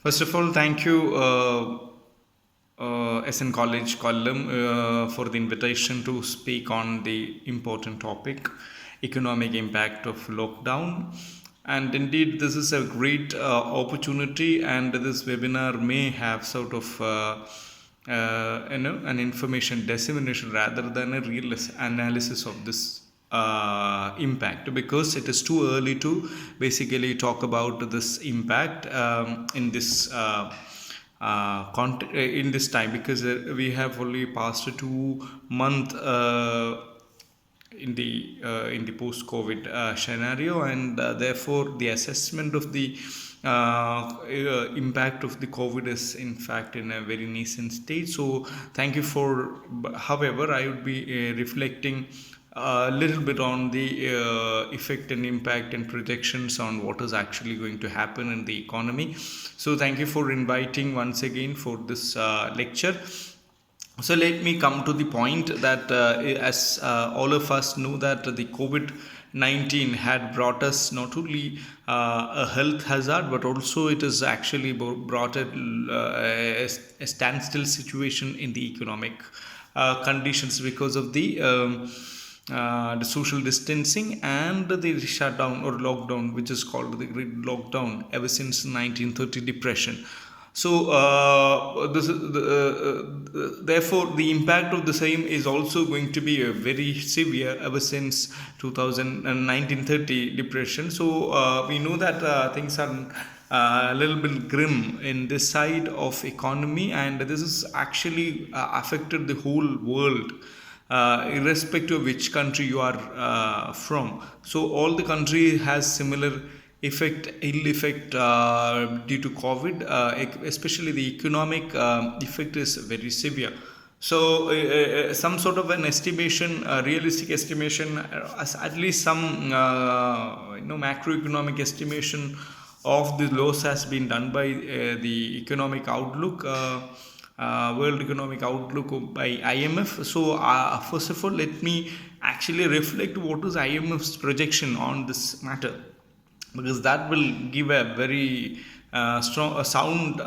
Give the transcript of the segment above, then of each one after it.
First of all, thank you, SN College, Kollam, for the invitation to speak on the important topic, economic impact of lockdown. And indeed, this is a great opportunity, and this webinar may have sort of an information dissemination rather than a real analysis of this impact, because it is too early to basically talk about this impact in this in this time, because we have only passed 2 month in the post COVID scenario, and therefore the assessment of the impact of the COVID is in fact in a very nascent stage. So thank you for. However, I would be reflecting a little bit on the effect and impact and projections on what is actually going to happen in the economy. So thank you for inviting once again for this lecture. So let me come to the point that as all of us know, that the COVID-19 had brought us not only a health hazard, but also it has actually brought a standstill situation in the economic conditions, because of the social distancing and the shutdown or lockdown, which is called the great lockdown ever since 1930 depression. So therefore the impact of the same is also going to be very severe ever since 1930 depression. So we know that things are a little bit grim in this side of economy, and this is actually affected the whole world, irrespective of which country you are from. So all the country has similar ill effect due to COVID, especially the economic effect is very severe. So some sort of an estimation, realistic estimation, at least some macroeconomic estimation of the loss has been done by the economic outlook, World Economic Outlook by IMF. So first of all, let me actually reflect what is IMF's projection on this matter, because that will give a very strong, sound,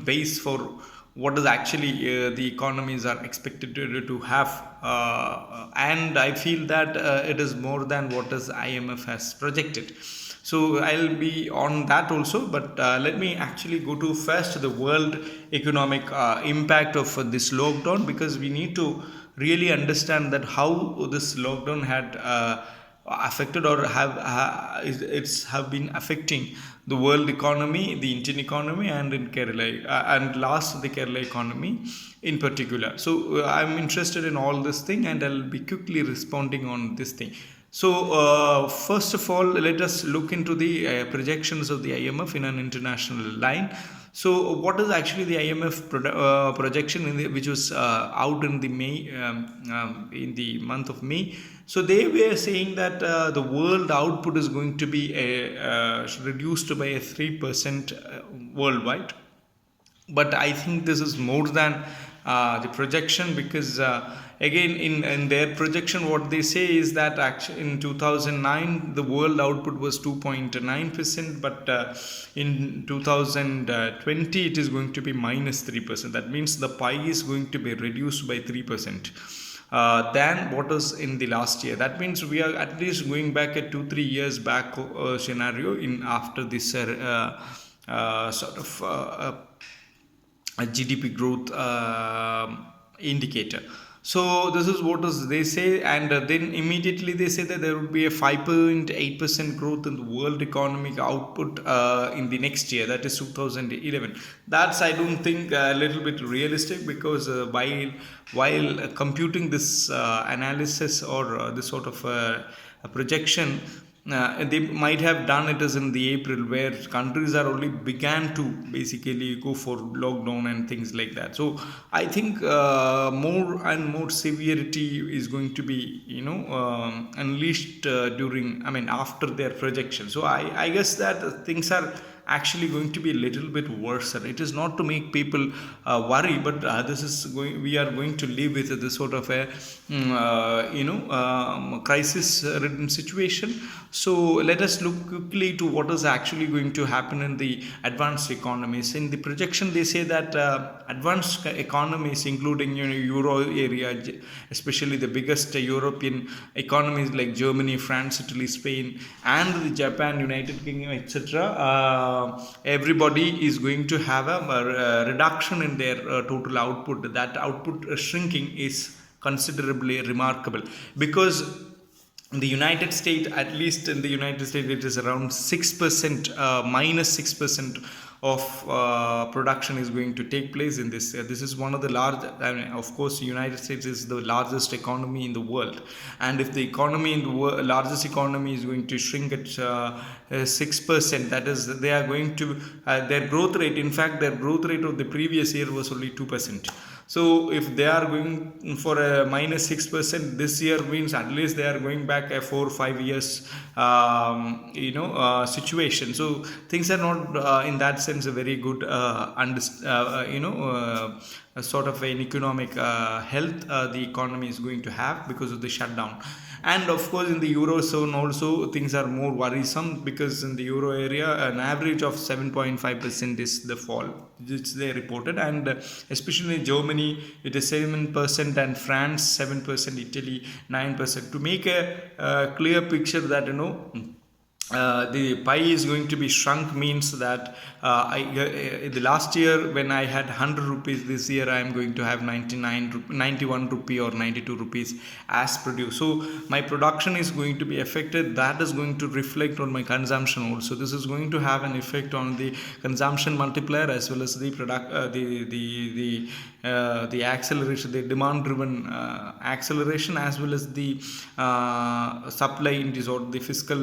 base for what is actually the economies are expected to have, and I feel that it is more than what is IMF has projected. So I'll be on that also, but let me actually go to first the world economic impact of this lockdown, because we need to really understand that how this lockdown had affected or have been affecting the world economy, the Indian economy, and in Kerala, and last the Kerala economy in particular. So I'm interested in all this thing, and I'll be quickly responding on this thing. So first of all, let us look into the projections of the IMF in an international line. So what is actually the IMF projection which was out in the May, in the month of May? So they were saying that the world output is going to be reduced by a 3% worldwide. But I think this is more than the projection, because again in their projection what they say is that actually in 2009 the world output was 2.9%, but in 2020 it is going to be minus 3%. That means the pie is going to be reduced by 3% than what was in the last year. That means we are at least going back at 2-3 years back scenario in after this sort of a GDP growth indicator. So this is what is they say, and then immediately they say that there would be a 5.8% growth in the world economic output in the next year, that is 2011. That's, I don't think, a little bit realistic, because while computing this analysis or this sort of a projection, they might have done it as in the April, where countries are only began to basically go for lockdown and things like that. So I think more and more severity is going to be unleashed during, I mean, after their projection. So I guess that things are actually going to be a little bit worse. It is not to make people worry, but this is going. We are going to live with this sort of a crisis-ridden situation. So let us look quickly to what is actually going to happen in the advanced economies. In the projection, they say that advanced economies, including euro area, especially the biggest European economies like Germany, France, Italy, Spain, and the Japan, United Kingdom, etc. Everybody is going to have a reduction in their total output. That output shrinking is considerably remarkable, because in the United States, at least in the United States, it is around 6%, minus 6% of production is going to take place in this. This is one of the large, I mean, of course, the United States is the largest economy in the world. And if the economy in the largest economy is going to shrink at 6%, that is, they are going to, their growth rate, in fact, their growth rate of the previous year was only 2%. So if they are going for a minus 6% this year, means at least they are going back a 4 or 5 years situation. So things are not in that sense a very good sort of an economic health the economy is going to have because of the shutdown. And of course, in the eurozone also things are more worrisome, because in the euro area an average of 7.5% is the fall which they reported, and especially in Germany it is 7%, and France 7%, Italy 9%. To make a clear picture that the pie is going to be shrunk means that the last year when I had 100 rupees, this year I am going to have 91 rupee or 92 rupees as produced. So my production is going to be affected. That is going to reflect on my consumption also. This is going to have an effect on the consumption multiplier as well as the the acceleration, the demand driven acceleration, as well as the supply induced or the fiscal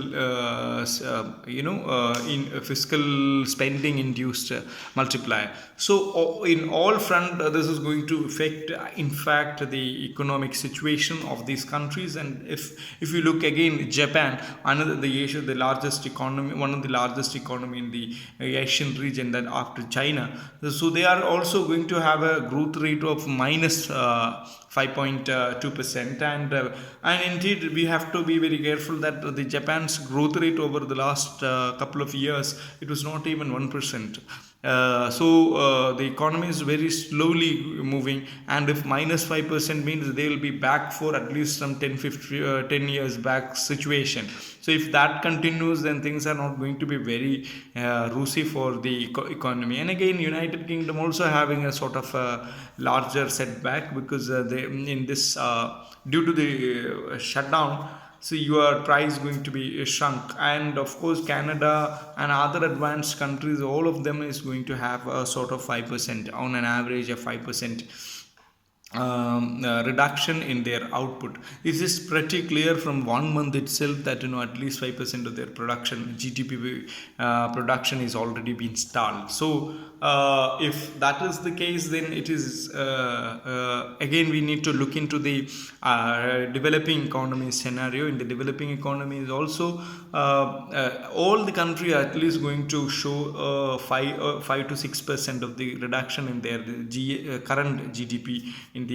in fiscal spending induced multiplier. So in all front, this is going to affect in fact the economic situation of these countries. And if you look again, Japan, another the largest economy, one of the largest economy in the Asian region, that after China, so they are also going to have a growth rate of minus 5.2%. And indeed we have to be very careful that the Japan's growth rate over the last couple of years, it was not even 1%. The economy is very slowly moving, and if minus 5% means they will be back for at least some 10 years back situation. So if that continues, then things are not going to be very rosy for the economy. And again, United Kingdom also having a sort of a larger setback, because they in this due to the shutdown, so your price going to be shrunk. And of course Canada and other advanced countries, all of them is going to have a sort of 5%, on an average of 5% reduction in their output. This is pretty clear from 1 month itself that at least 5% of their production, GDP production, is already been stalled. So if that is the case, then it is again we need to look into the developing economy scenario. In the developing economy is also all the country are at least going to show 5 to 6% of the reduction in their current GDP in the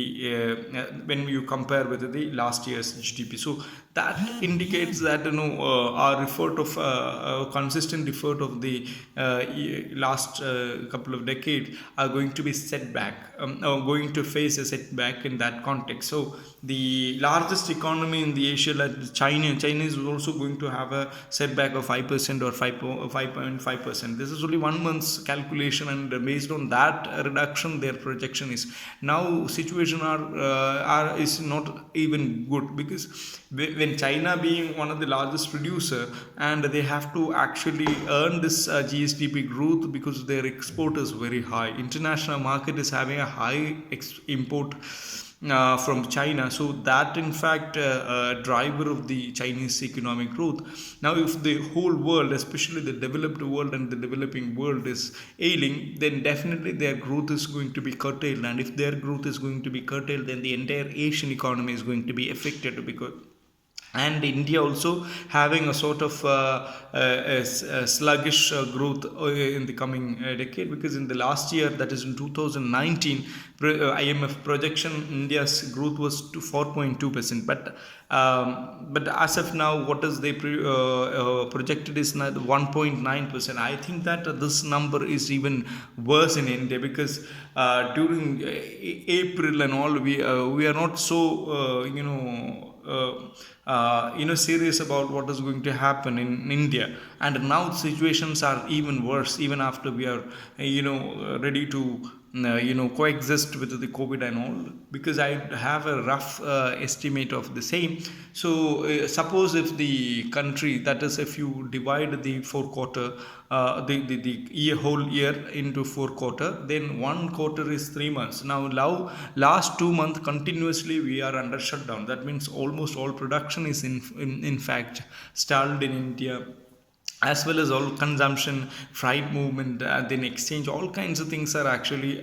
when you compare with the last year's GDP. So that indicates that our effort of consistent effort of the last couple of decades are going to be setback, or going to face a setback in that context. So the largest economy in the Asia, like China is also going to have a setback of 5% or 5.5%. This is only 1 month's calculation, and based on that reduction, their projection is now situation is not even good, because when China being one of the largest producer, and they have to actually earn this GSDP growth because their export is very high. International market is having a high import from China. So that in fact driver of the Chinese economic growth. Now if the whole world, especially the developed world and the developing world, is ailing, then definitely their growth is going to be curtailed. And if their growth is going to be curtailed, then the entire Asian economy is going to be affected, because and India also having a sort of sluggish growth in the coming decade, because in the last year, that is in 2019, IMF projection India's growth was to 4.2%, but as of now, what is they projected is not 1.9%. I think that this number is even worse in India, because during April and all, we are not so serious about what is going to happen in India, and now situations are even worse, even after we are ready to coexist with the COVID and all, because I have a rough estimate of the same. So suppose if the country, that is, if you divide the four quarter, whole year into four quarter, then one quarter is 3 months. Now last 2 months continuously we are under shutdown. That means almost all production is in fact stalled in India, as well as all consumption, freight movement, then exchange, all kinds of things are actually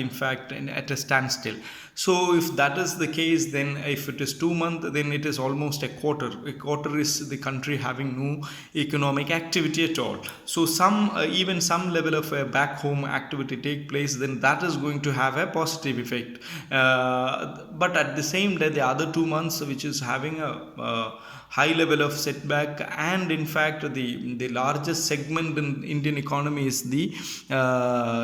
in fact at a standstill. So if that is the case, then if it is 2 months, then it is almost a quarter. A quarter is the country having no economic activity at all. So even some level of back home activity take place, then that is going to have a positive effect. But at the same day, the other 2 months, which is having a high level of setback, and in fact the largest segment in Indian economy is the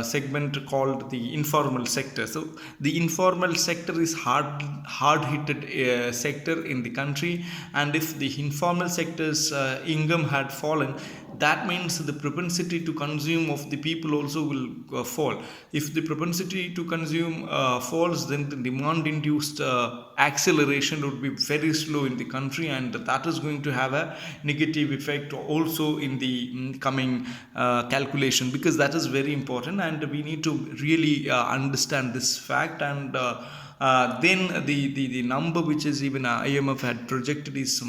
segment called the informal sector. So the informal sector is hard hit sector in the country, and if the informal sector's income had fallen, that means the propensity to consume of the people also will fall. If the propensity to consume falls, then the demand induced acceleration would be very slow in the country, and that is going to have a negative effect also in the coming calculation, because that is very important, and we need to really understand this fact. And then the number which is even IMF had projected is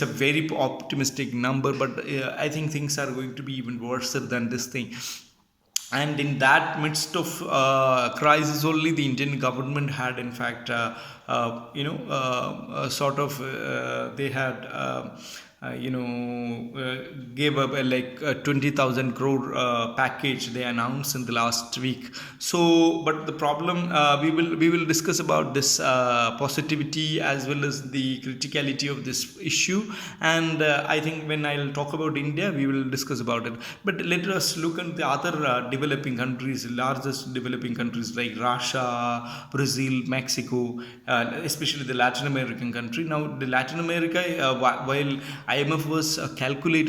a very optimistic number, but I think things are going to be even worse than this thing. And in that midst of crisis only, the Indian government had in fact they had gave up like 20,000 crore package they announced in the last week. So but the problem, we will discuss about this positivity as well as the criticality of this issue, and I think when I'll talk about India, we will discuss about it. But let us look at the other developing countries, largest developing countries like Russia, Brazil, Mexico, especially the Latin American country. Now the Latin America, while IMF was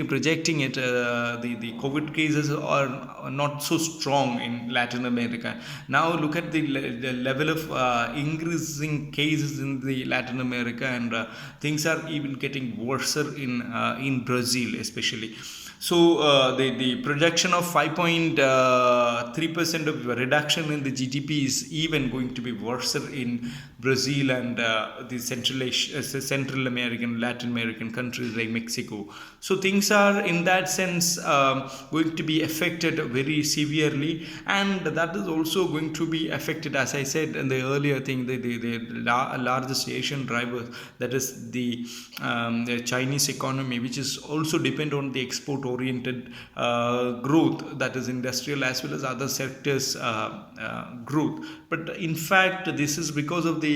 projecting it, the COVID cases are not so strong in Latin America. Now look at the level of increasing cases in the Latin America, and things are even getting worse in Brazil especially. So the projection of 5.3% of reduction in the GDP is even going to be worse in Brazil and the Central American, Latin American countries like Mexico. So things are in that sense going to be affected very severely, and that is also going to be affected, as I said in the earlier thing, the largest Asian driver, that is the Chinese economy, which is also depend on the export oriented growth, that is industrial as well as other sectors growth. But in fact this is because of the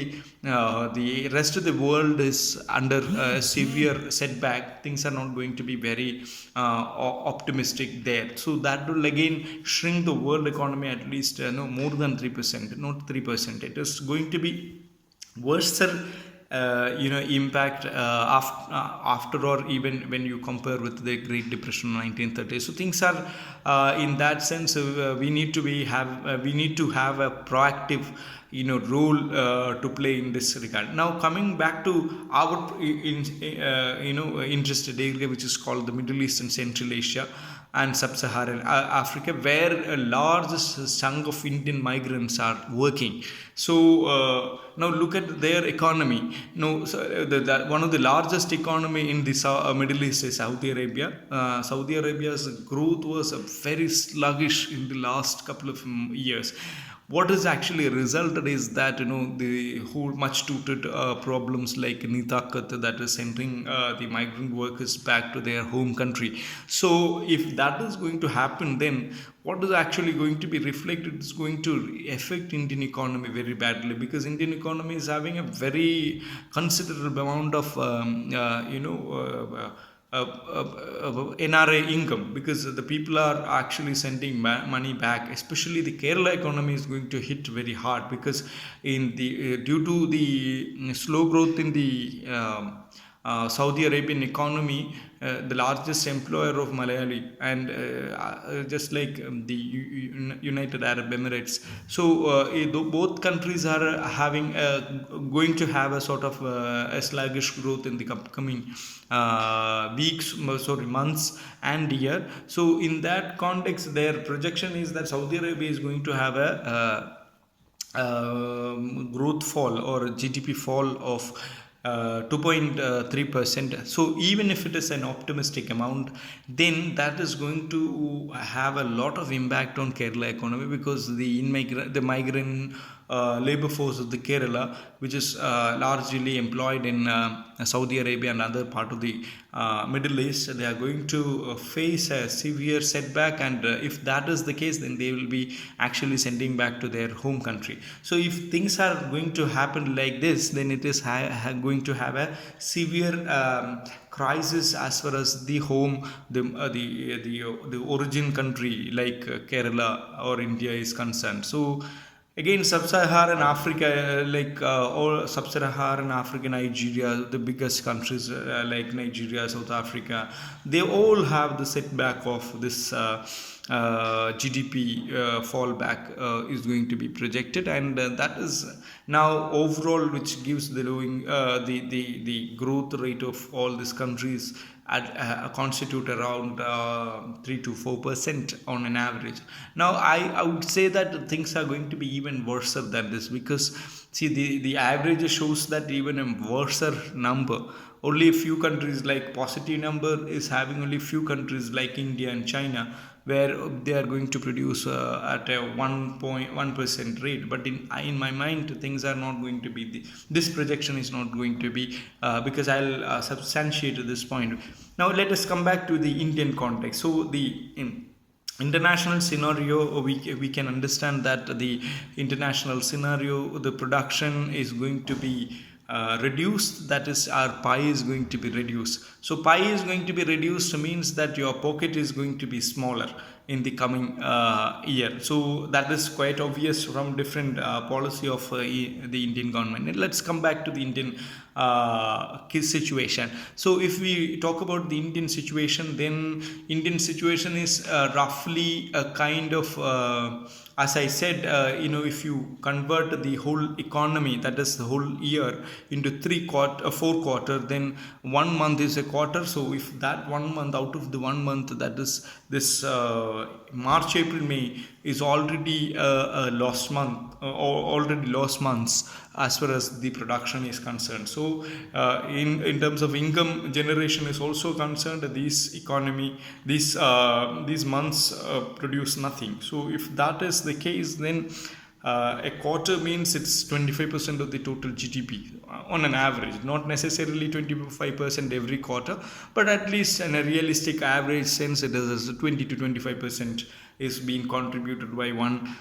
rest of the world is under severe setback. Things are not going to be very optimistic there, so that will again shrink the world economy at least more than 3%, not 3%. It is going to be worse impact after, or even when you compare with the Great Depression 1930s. So things are in that sense we need to have a proactive role to play in this regard. Now coming back to our interested area, which is called the Middle East and Central Asia and Sub-Saharan Africa, where a largest chunk of Indian migrants are working. So now look at their economy. So one of the largest economy in the Middle East is Saudi Arabia. Saudi Arabia's growth was very sluggish in the last couple of years. what is actually resulted is that the whole much touted problems like Nitakat, that is sending the migrant workers back to their home country. So if that is going to happen, then what is actually going to be reflected is going to affect Indian economy very badly, because Indian economy is having a very considerable amount of NRA income, because the people are actually sending money back. Especially the Kerala economy is going to hit very hard, because in the due to the slow growth in the Saudi Arabian economy, the largest employer of Malayali, and just like the United Arab Emirates. So both countries are having going to have a sort of a sluggish growth in the upcoming months and year. So in that context, their projection is that Saudi Arabia is going to have a growth fall or GDP fall of 2.3%. So even if it is an optimistic amount, then that is going to have a lot of impact on Kerala economy, because the migrant labor force of the Kerala, which is largely employed in Saudi Arabia and other part of the Middle East, they are going to face a severe setback, and if that is the case, then they will be actually sending back to their home country. So if things are going to happen like this, then it is going to have a severe crisis as far as the home, the origin country like Kerala or India is concerned. So again, sub-Saharan Africa, like all sub-Saharan Africa, Nigeria, the biggest countries like Nigeria, South Africa, they all have the setback of this GDP fallback is going to be projected, and that is now overall, which gives the growth rate of all these countries constitute around 3 to 4% on an average. Now I would say that things are going to be even worse than this, because see, the average shows that even a worse number, only a few countries, like positive number is having only few countries like India and China, where they are going to produce at a 1.1% rate. But in my mind, things are not going to be this projection is not going to be, because I'll substantiate this point. Now let us come back to the Indian context. So the international scenario, we can understand that the international scenario, the production is going to be reduced, that is, our pie is going to be reduced. So pie is going to be reduced means that your pocket is going to be smaller in the coming year. So that is quite obvious from different policy of the Indian government. And let's come back to the Indian situation. So if we talk about the Indian situation, then Indian situation is roughly a kind of as I said, if you convert the whole economy, that is the whole year, into 4 quarter, then 1 month is a quarter. So if that 1 month, out of the 1 month, that is this March, April, May, is already a lost month, already lost months as far as the production is concerned. So in terms of income generation is also concerned, these months produce nothing. So if that is the case, then a quarter means it's 25% of the total GDP on an average, not necessarily 25% every quarter, but at least in a realistic average sense, it is 20 to 25% is being contributed by one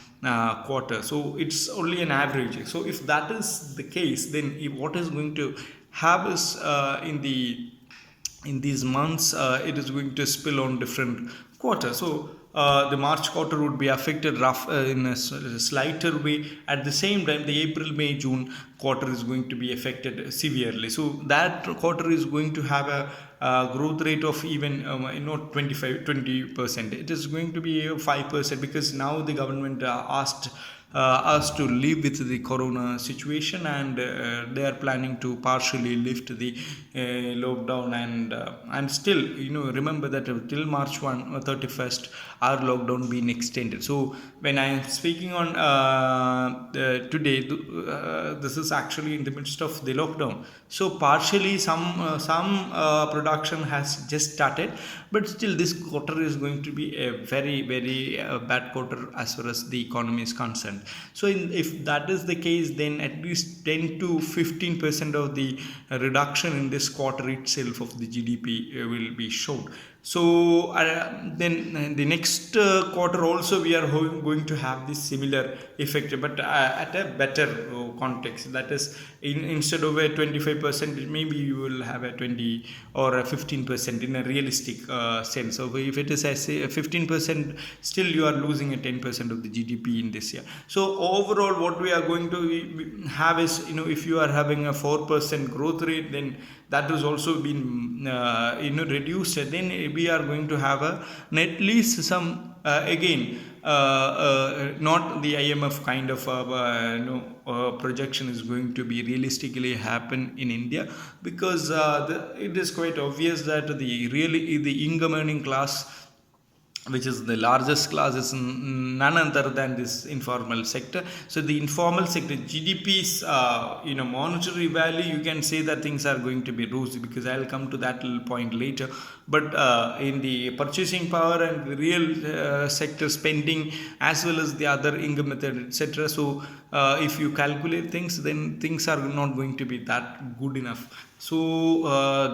quarter. So it's only an average. So if that is the case, then what is going to have is in these months, it is going to spill on different quarters. So the March quarter would be affected in a slighter way. At the same time, the April, May, June quarter is going to be affected severely. So that quarter is going to have a growth rate of even 20%. It is going to be 5%, because now the government asked us to live with the corona situation, and they are planning to partially lift the lockdown, and still remember that till March 31st, our lockdown being extended. So when I am speaking on today, this is actually in the midst of the lockdown. So partially some production has just started, but still this quarter is going to be a very bad quarter as far as the economy is concerned. So if that is the case, then at least 10 to 15% of the reduction in this quarter itself of the GDP will be shown. So then the next quarter also we are going to have this similar effect, but at a better context. That is, instead of a 25%, maybe you will have a 20 or a 15% in a realistic sense. So if it is a 15%, still you are losing a 10% of the GDP in this year. So overall, what we are going to have is, if you are having a 4% growth rate, then that has also been reduced. Then we are going to have at least some again not the IMF kind of projection is going to be realistically happen in India, because it is quite obvious that the income earning class, which is the largest class, is none other than this informal sector. So the informal sector GDP's monetary value, you can say that things are going to be rosy, because I'll come to that little point later. But in the purchasing power and the real sector spending, as well as the other income method, etc. So if you calculate things, then things are not going to be that good enough. So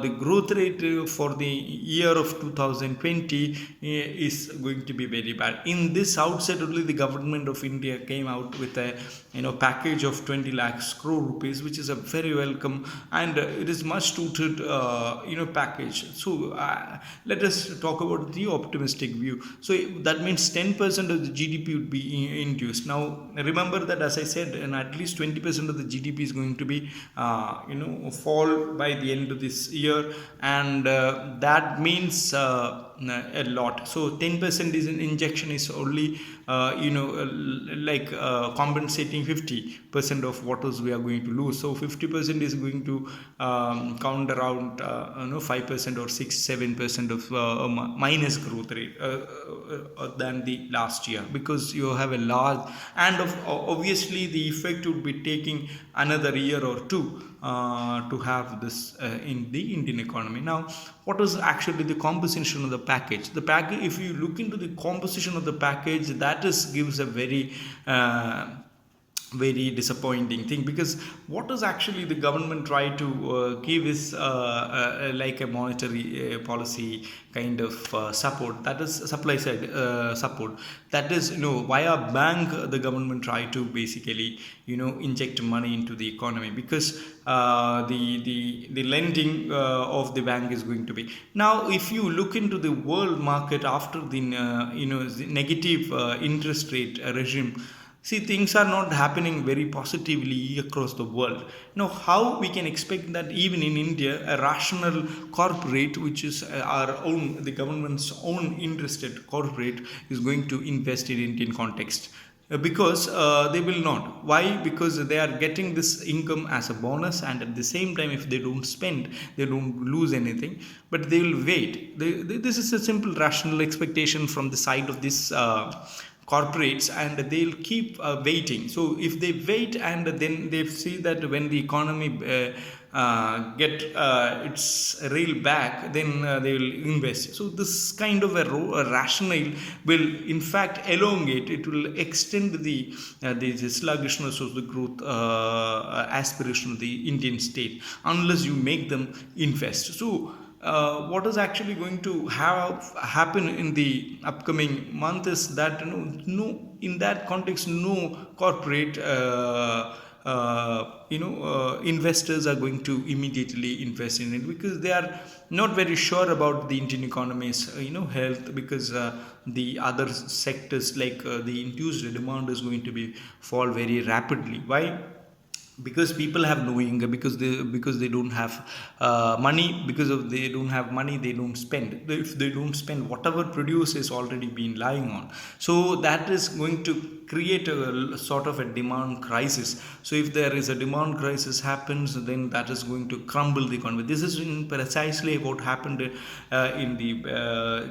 the growth rate for the year of 2020 is going to be very bad. In this outset only, the government of India came out with a package of 20 lakhs crore rupees, which is a very welcome, and it is much touted package. So let us talk about the optimistic view. So that means 10% of the GDP would be induced. Now remember that, as I said, and at least 20% of the GDP is going to be fall by the end of this year, and that means a lot. So 10% is an injection is only compensating 50% of what is we are going to lose. So 50% is going to count around 5% or 6-7% of minus growth rate than the last year, because you have a large, and obviously the effect would be taking another year or two to have this in the Indian economy. Now, what is actually the composition of the package? The package, if you look into the composition of the package, that gives a very disappointing thing, because what does actually the government try to give is like a monetary policy kind of support, that is supply side support, that is via bank the government try to basically inject money into the economy, because the lending of the bank is going to be. Now if you look into the world market after the the negative interest rate regime, see, things are not happening very positively across the world. Now, how we can expect that even in India, a rational corporate, which is the government's own interested corporate, is going to invest in Indian context? Because they will not. Why? Because they are getting this income as a bonus, and at the same time, if they don't spend, they don't lose anything, but they will wait. This is a simple rational expectation from the side of this corporates, and they'll keep waiting. So if they wait and then they see that when the economy get its rail back, then they will invest. So this kind of a rationale will in fact elongate, it will extend the sluggishness of the growth aspiration of the Indian state, unless you make them invest. So what is actually going to happen in the upcoming month is that in that context, no corporate investors are going to immediately invest in it, because they are not very sure about the Indian economy's health, because the other sectors like the induced demand is going to be fall very rapidly. Why? because people have no income, because they don't have money, because of they don't have money, they don't spend. If they don't spend, whatever produce is already been lying on, so that is going to create a sort of a demand crisis. So if there is a demand crisis happens, then that is going to crumble the economy. This is in precisely what happened in the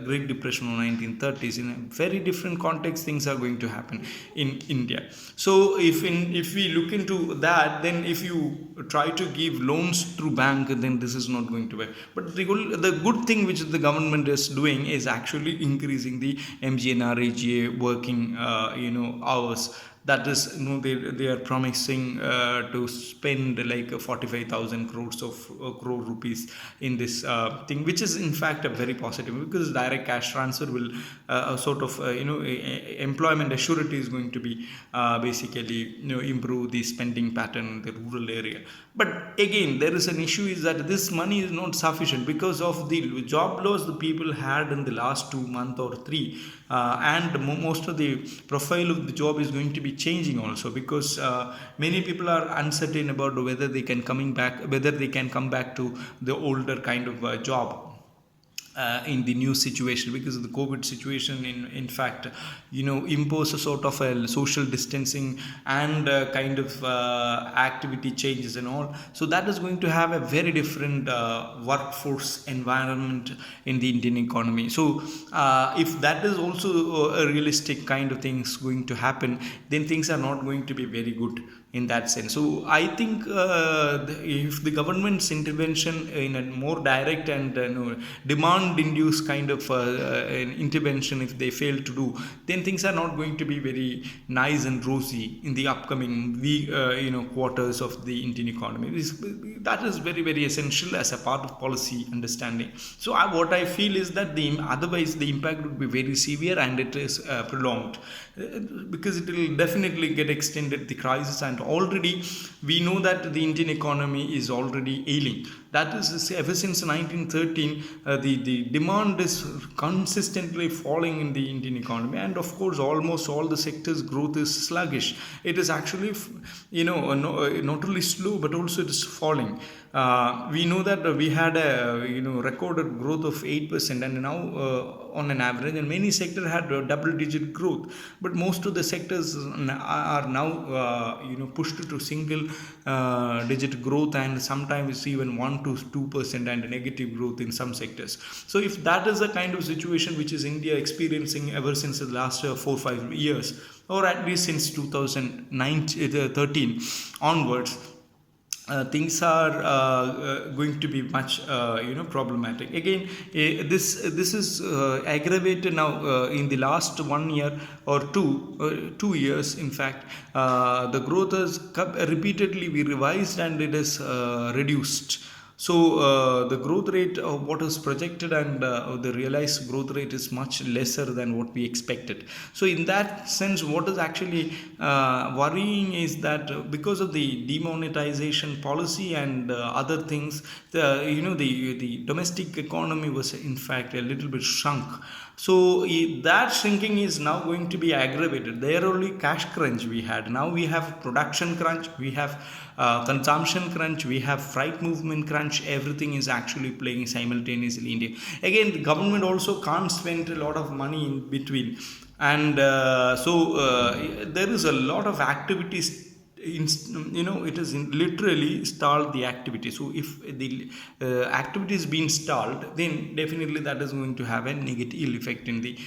Great Depression of 1930s. In a very different context, things are going to happen in India. So if we look into that, then if you try to give loans through bank, then this is not going to work. But the good thing which the government is doing is actually increasing the MGNREGA working hours. That is, they are promising to spend like 45,000 crores of crore rupees in this thing, which is in fact a very positive, because direct cash transfer will sort of employment assurity is going to be basically improve the spending pattern in the rural area. But again, there is an issue is that this money is not sufficient because of the job loss the people had in the last 2 months or three, and most of the profile of the job is going to be changing also, because many people are uncertain about whether they can come back to the older kind of job in the new situation, because of the COVID situation. In fact, impose a sort of a social distancing and kind of activity changes and all. So that is going to have a very different workforce environment in the Indian economy. So if that is also a realistic kind of things going to happen, then things are not going to be very good in that sense. So I think if the government's intervention in a more direct and demand induced kind of intervention, if they fail to do, then things are not going to be very nice and rosy in the upcoming week, quarters of the Indian economy. That is very, very essential as a part of policy understanding. So what I feel is that otherwise the impact would be very severe, and it is prolonged, because it will definitely get extended, the crisis. And already we know that the Indian economy is already ailing. That is, ever since 1913, the demand is consistently falling in the Indian economy, and of course almost all the sectors growth is sluggish. It is actually not only slow, but also it is falling. We know that we had a recorded growth of 8%, and now on an average, and many sectors had double digit growth, but most of the sectors are now pushed to single digit growth, and sometimes even 1 to 2% and negative growth in some sectors. So if that is the kind of situation which is India experiencing ever since the last 4-5 years, or at least since 2013 onwards, things are going to be much problematic. Again, this is aggravated now in the last 1 year or 2 years. In fact, the growth has repeatedly be revised, and it is reduced. So the growth rate of what is projected and the realized growth rate is much lesser than what we expected. So in that sense, what is actually worrying is that because of the demonetization policy and other things, the domestic economy was in fact a little bit shrunk. So that shrinking is now going to be aggravated. There only cash crunch we had. Now we have production crunch, we have consumption crunch, we have freight movement crunch. Everything is actually playing simultaneously in India. Again, the government also can't spend a lot of money in between, and there is a lot of activities. It is literally stalled the activity. So if the activity is being stalled, then definitely that is going to have a negative effect in the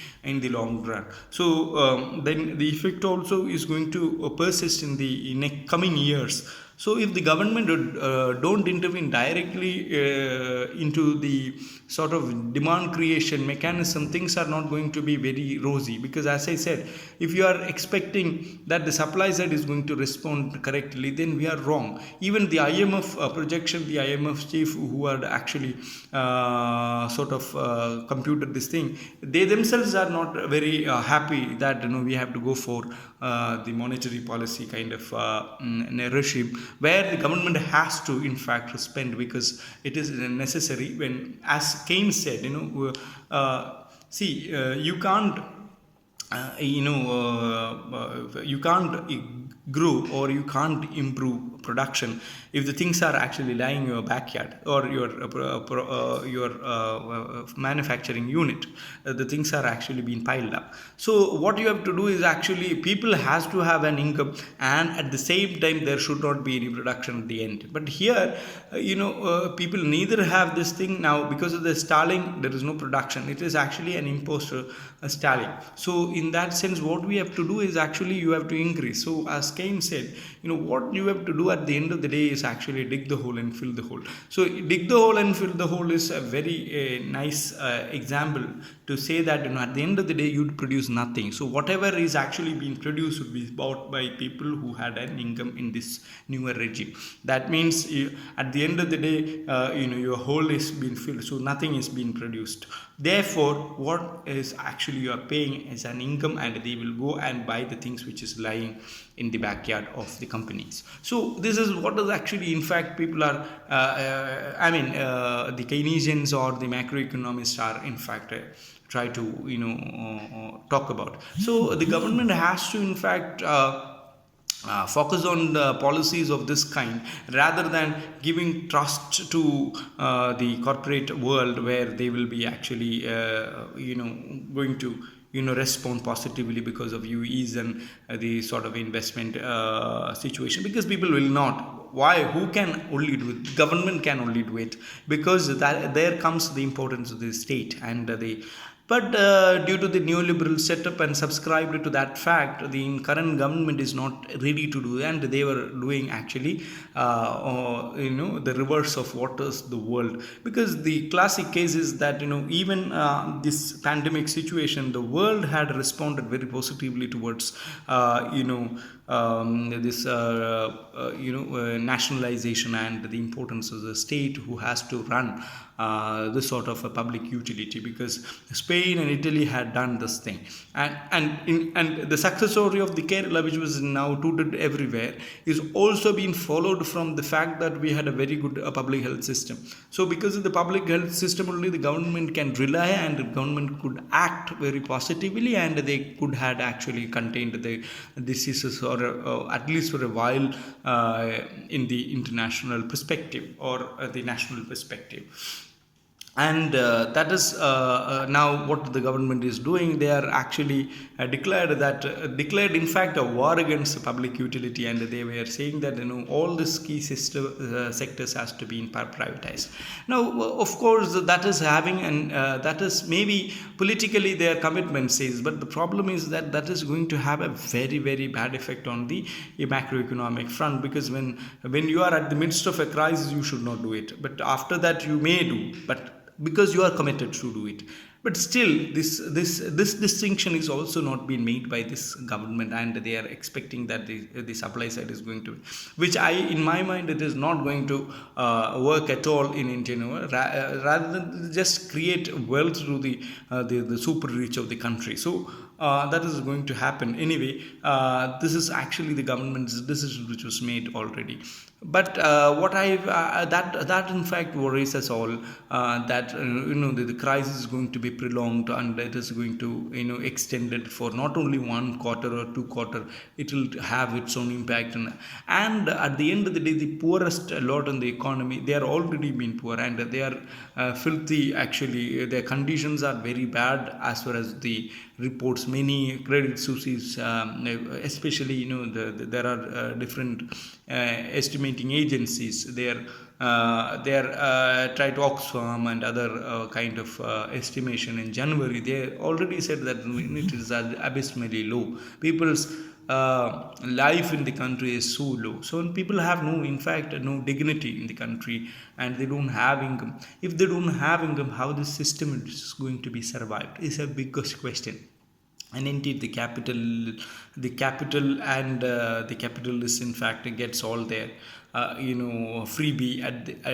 long run. So then the effect also is going to persist in the coming years. So if the government don't intervene directly into the sort of demand creation mechanism, things are not going to be very rosy, because as I said, if you are expecting that the supply side is going to respond correctly, then we are wrong. Even the IMF projection, the IMF chief who are actually computed this thing, they themselves are not very happy that we have to go for the monetary policy kind of regime, where the government has to in fact spend, because it is necessary. When, as Keynes said, you can't you can't grow or you can't improve production if the things are actually lying in your backyard or your manufacturing unit. The things are actually being piled up. So what you have to do is actually people has to have an income, and at the same time there should not be any production at the end. But here people neither have this thing now because of the stalling. There is no production. It is actually an imposed stalling. So in that sense, what we have to do is actually you have to increase. So as Kane said, what you have to do at the end of the day is actually dig the hole and fill the hole. So dig the hole and fill the hole is a very nice example to say that at the end of the day you'd produce nothing. So whatever is actually being produced would be bought by people who had an income in this newer regime. That means at the end of the day your hole is being filled, so nothing is being produced. Therefore, what is actually you are paying is an income, and they will go and buy the things which is lying in the backyard of the companies. So this is what is actually, in fact, people are the Keynesians or the macroeconomists are in fact try to talk about. So the government has to in fact focus on the policies of this kind rather than giving trust to the corporate world, where they will be actually going to respond positively because of UEs and the sort of investment situation, because people will not. Why? Who can only do it? Government can only do it, because there comes the importance of the state and the. But due to the neoliberal setup and subscribed to that fact, the current government is not ready to do, and they were doing actually the reverse of what is the world. Because the classic case is that even this pandemic situation, the world had responded very positively towards this nationalization and the importance of the state who has to run this sort of a public utility, because Spain and Italy had done this thing, and the success story of the Kerala, which was now touted everywhere, is also being followed from the fact that we had a very good public health system. So because of the public health system only, the government can rely, and the government could act very positively, and they could had actually contained the diseases, or at least for a while, in the international perspective or the national perspective. And that is now what the government is doing. They are actually declared in fact a war against public utility, and they were saying that all these key sectors has to be privatized. Now of course that is having, and that is maybe politically their commitment says, but the problem is that is going to have a very, very bad effect on the macroeconomic front, because when you are at the midst of a crisis, you should not do it, but after that you may do, but because you are committed to do it. But still, this distinction is also not being made by this government, and they are expecting that the supply side is going to, which in my mind, it is not going to work at all in India. Rather than just create wealth through the super rich of the country. So that is going to happen anyway. This is actually the government's decision which was made already. But what that in fact worries us all, that the crisis is going to be prolonged, and it is going to extended for not only 1 quarter or 2 quarter. It will have its own impact, and at the end of the day, the poorest lot in the economy, they are already been poor, and they are filthy. Actually, their conditions are very bad as far as the reports. Many credit sources, especially there are different estimating agencies. They are try to Oxfam and other kind of estimation in January. They already said that it is abysmally low. People's life in the country is so low. So people have no dignity in the country, and they don't have income. If they don't have income, how the system is going to be survived is a biggest question. And indeed, the capital and the capitalist, in fact, gets all their freebie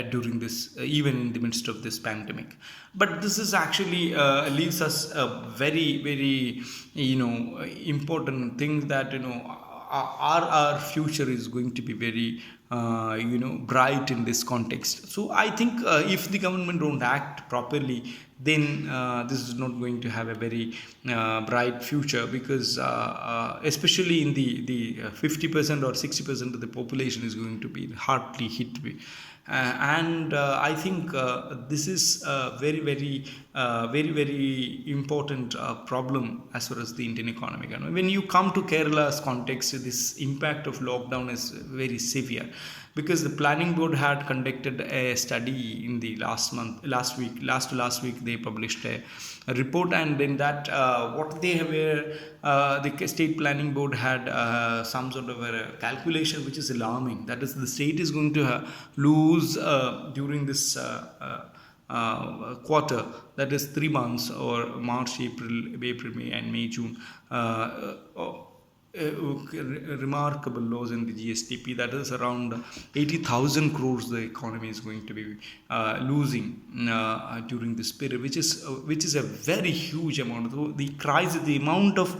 during this, even in the midst of this pandemic. But this is actually leaves us a very, very important thing, that our future is going to be very bright in this context. So I think if the government don't act properly, then this is not going to have a very bright future, because especially in the 50% or 60% of the population is going to be hardly hit with. And I think this is a very important problem as far as the Indian economy goes. When you come to Kerala's context, this impact of lockdown is very severe, because the planning board had conducted a study in the last week they published a report. And in that, what they were the state planning board had some sort of a calculation which is alarming. That is, the state is going to lose during this quarter, that is 3 months, or March, April, May, and May, June, remarkable loss in the GSDP. That is around 80,000 crores the economy is going to be losing during this period, which is a very huge amount. The amount of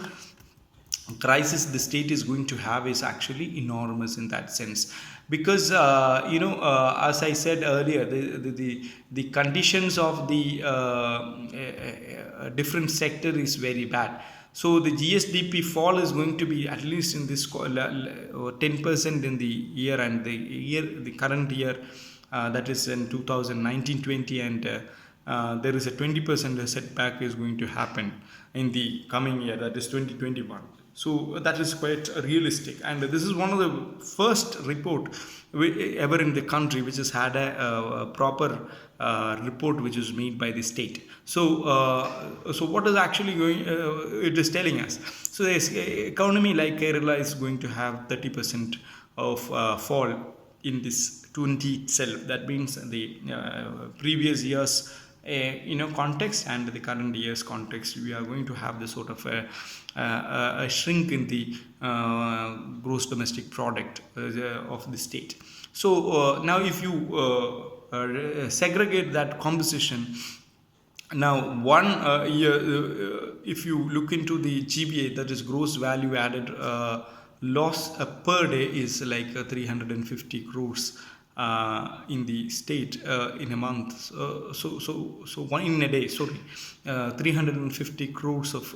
crisis the state is going to have is actually enormous in that sense, because as I said earlier, the conditions of the different sector is very bad. So the GSDP fall is going to be at least in this 10% in the year, and the current year, that is in 2019-20, and there is a 20% setback is going to happen in the coming year, that is 2021. So that is quite realistic, and this is one of the first report ever in the country which has had a proper report which is made by the state. So what is actually going? It is telling us. So the economy like Kerala is going to have 30% of fall in this 20 itself. That means the previous years context and the current year's context, we are going to have this sort of a shrink in the gross domestic product of the state. So now if you segregate that composition, now one year, if you look into the GVA, that is gross value added loss per day, is like 350 crores in the state in a month. So one in a day, 350 crores of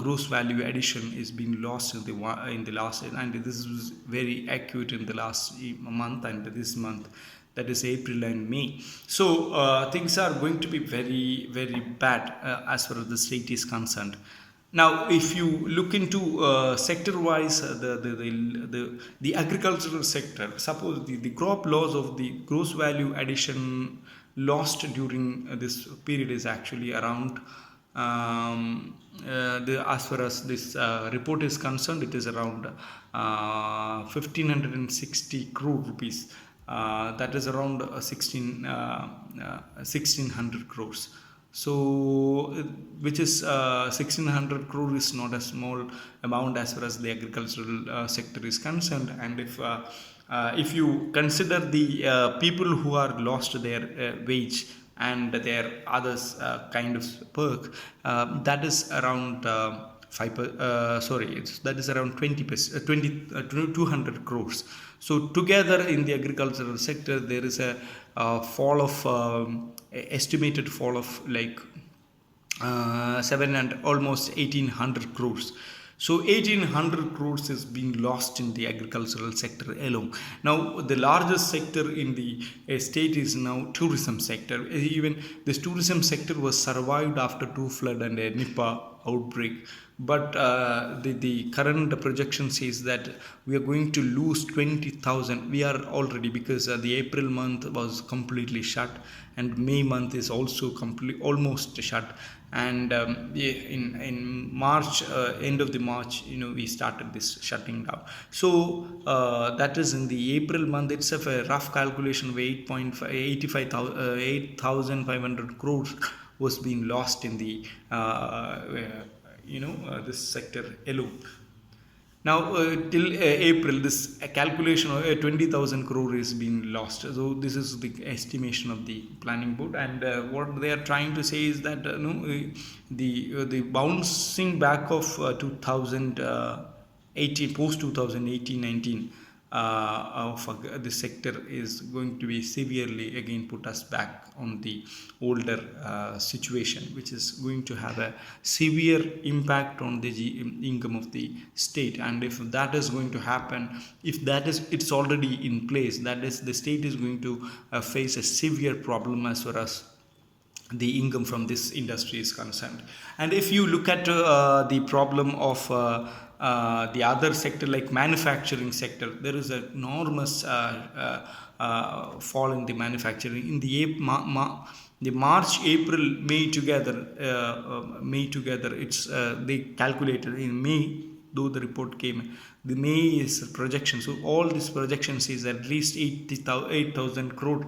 gross value addition is being lost in the last, and this is very acute in the last month and this month, that is April and May. So things are going to be very, very bad as far as the state is concerned. Now, if you look into sector-wise, the agricultural sector, suppose the crop loss of the gross value addition lost during this period is actually around, as far as this report is concerned, it is around 1,560 crore rupees. That is around 1,600 crores. So, which is 1,600 crore is not a small amount as far as the agricultural sector is concerned. And if you consider the people who are lost their wage and their others kind of perk, that is around 200 crores. So together in the agricultural sector, there is a fall of estimated fall of like 7 and almost 1,800 crores. So 1,800 crores is being lost in the agricultural sector alone. Now the largest sector in the state is now tourism sector. Even this tourism sector was survived after 2 flood and a Nipah outbreak. But the current projection says that we are going to lose 20,000. We are already, because the April month was completely shut, and May month is also almost shut. And in March, end of the March, we started this shutting down. So that is in the April month itself, a rough calculation of 8,500 crores was being lost in the this sector alone. Now till April, this calculation of 20,000 crore is being lost. So this is the estimation of the planning board, and what they are trying to say is that the bouncing back of 2000 post 2018-19 of the sector is going to be severely again put us back on the older situation, which is going to have a severe impact on the income of the state. And if that is going to happen, if that is it's already in place, that is the state is going to face a severe problem as far as the income from this industry is concerned. And if you look at the problem of the other sector like manufacturing sector, there is an enormous fall in the manufacturing in the March, April, May together. It's they calculated in May, though the report came, the May is projection. So all these projections is at least 8,000 crore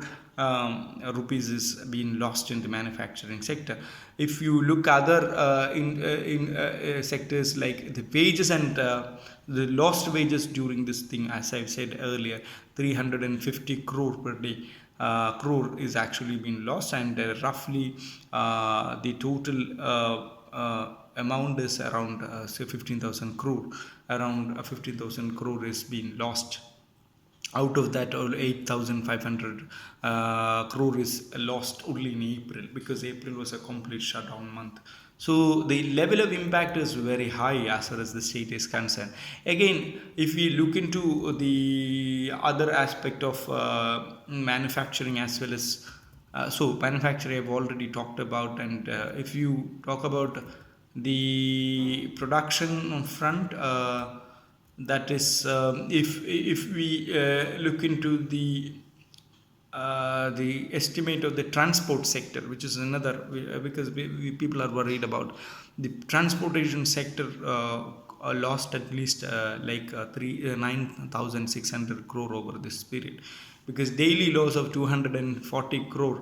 rupees is being lost in the manufacturing sector. If you look other in sectors like the wages and the lost wages during this thing, as I've said earlier, 350 crore per day. Crore is actually been lost, and roughly the total amount is around say 15,000 crore. Around 15,000 crore is being lost. Out of that, 8,500 crore is lost only in April, because April was a complete shutdown month. So the level of impact is very high as far as the state is concerned. Again, if we look into the other aspect of manufacturing as well as so manufacturing I've already talked about, and if you talk about the production front, that is if we look into the estimate of the transport sector, which is another, because people are worried about the transportation sector, lost at least 9,600 crore over this period, because daily loss of 240 crore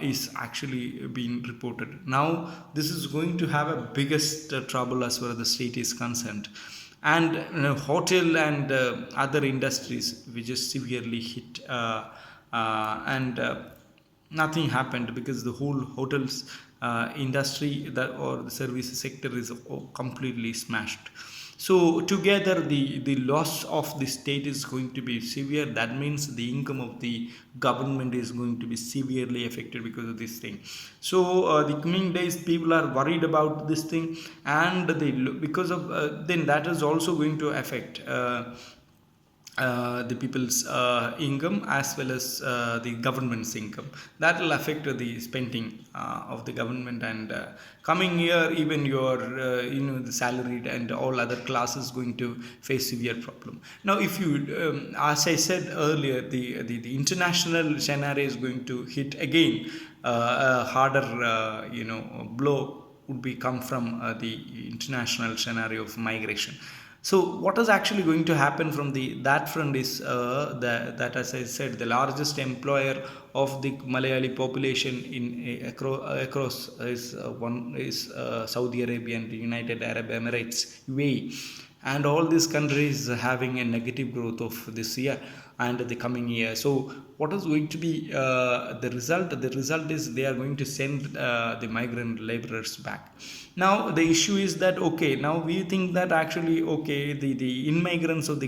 is actually being reported. Now this is going to have a biggest trouble as far as the state is concerned. And hotel and other industries which is severely hit, and nothing happened, because the whole hotels industry or the service sector is completely smashed. So together the loss of the state is going to be severe. That means the income of the government is going to be severely affected because of this thing. So the coming days people are worried about this thing, and because of then that is also going to affect the people's income as well as the government's income. That will affect the spending of the government, and coming year even your the salaried and all other classes going to face severe problem. Now if you as I said earlier, the international scenario is going to hit again. A harder blow would be come from the international scenario of migration. So what is actually going to happen from that front is that, as I said, the largest employer of the Malayali population in across is Saudi Arabia and the United Arab Emirates, UAE, and all these countries having a negative growth of this year and the coming year. So what is going to be the result? The result is they are going to send the migrant laborers back. Now the issue is that, okay, now we think that actually, okay, the immigrants of the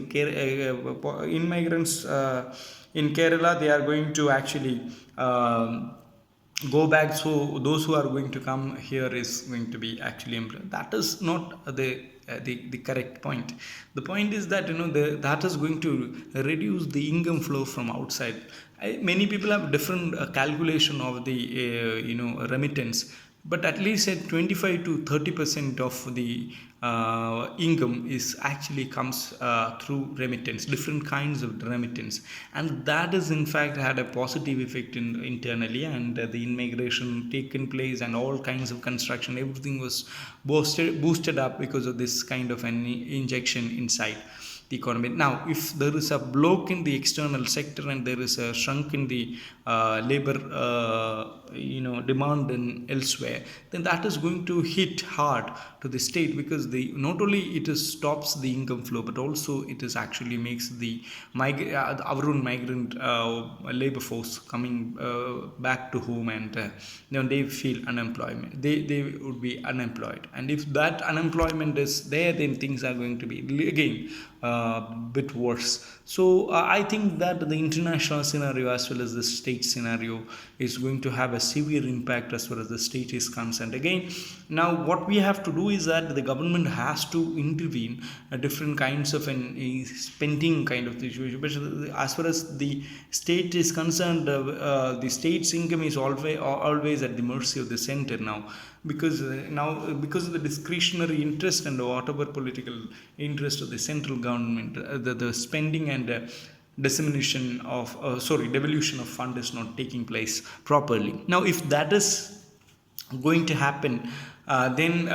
immigrants in Kerala, they are going to actually go back. So those who are going to come here is going to be actually employed. That is not the correct point. The point is that that is going to reduce the income flow from outside. Many people have different calculation of the remittance, but at least at 25 to 30% of the income is actually comes through remittance, different kinds of remittance, and that is in fact had a positive effect internally, and the immigration taken place and all kinds of construction, everything was boosted up because of this kind of an injection inside the economy. Now if there is a block in the external sector and there is a shrunk in the labor demand in elsewhere, then that is going to hit hard to the state, because the not only it is stops the income flow, but also it is actually makes the our own migrant labor force coming back to home, and they feel unemployment, they would be unemployed. And if that unemployment is there, then things are going to be again bit worse. So I think that the international scenario as well as the state scenario is going to have a severe impact as far as the state is concerned. Again, now what we have to do is that the government has to intervene different kinds of spending kind of situation. But as far as the state is concerned, the state's income is always at the mercy of the center now, because because of the discretionary interest and whatever political interest of the central government, the spending and dissemination of devolution of fund is not taking place properly. Now if that is going to happen, then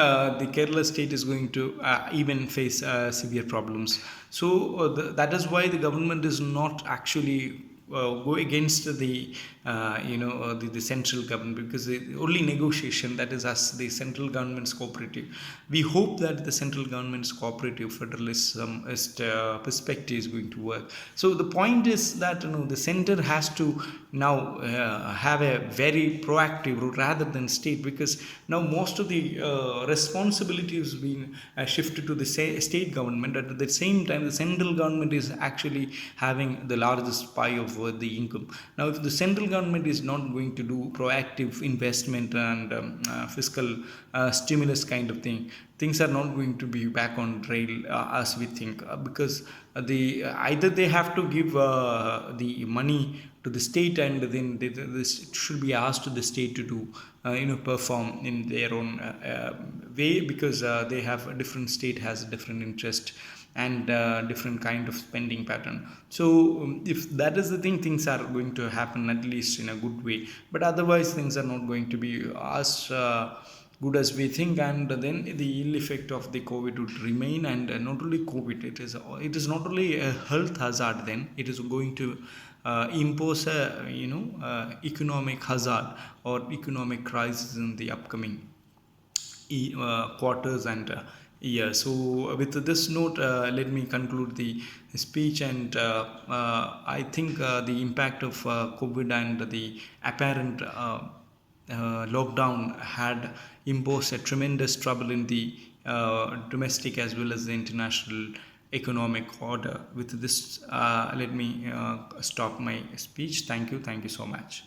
the Kerala state is going to even face severe problems. So that is why the government is not actually go against the the central government, because the only negotiation that is as the central government's cooperative. We hope that the central government's cooperative federalism perspective is going to work. So the point is that the center has to now have a very proactive route rather than state, because now most of the responsibility has been shifted to the state government. At the same time, the central government is actually having the largest pie of the income. Now if the central government is not going to do proactive investment and fiscal stimulus kind of thing, things are not going to be back on trail as we think, because the either they have to give the money to the state, and then this should be asked to the state to do perform in their own way, because they have a different state has a different interest and different kind of spending pattern. So if that is the thing, things are going to happen at least in a good way, but otherwise things are not going to be as good as we think. And then the ill effect of the COVID would remain. And not only COVID, it is not only a health hazard, then it is going to impose a economic hazard or economic crisis in the upcoming quarters and years. So with this note, let me conclude the speech. And I think the impact of COVID and the apparent lockdown had imposed a tremendous trouble in the domestic as well as the international economic order. With this, let me stop my speech. Thank you so much.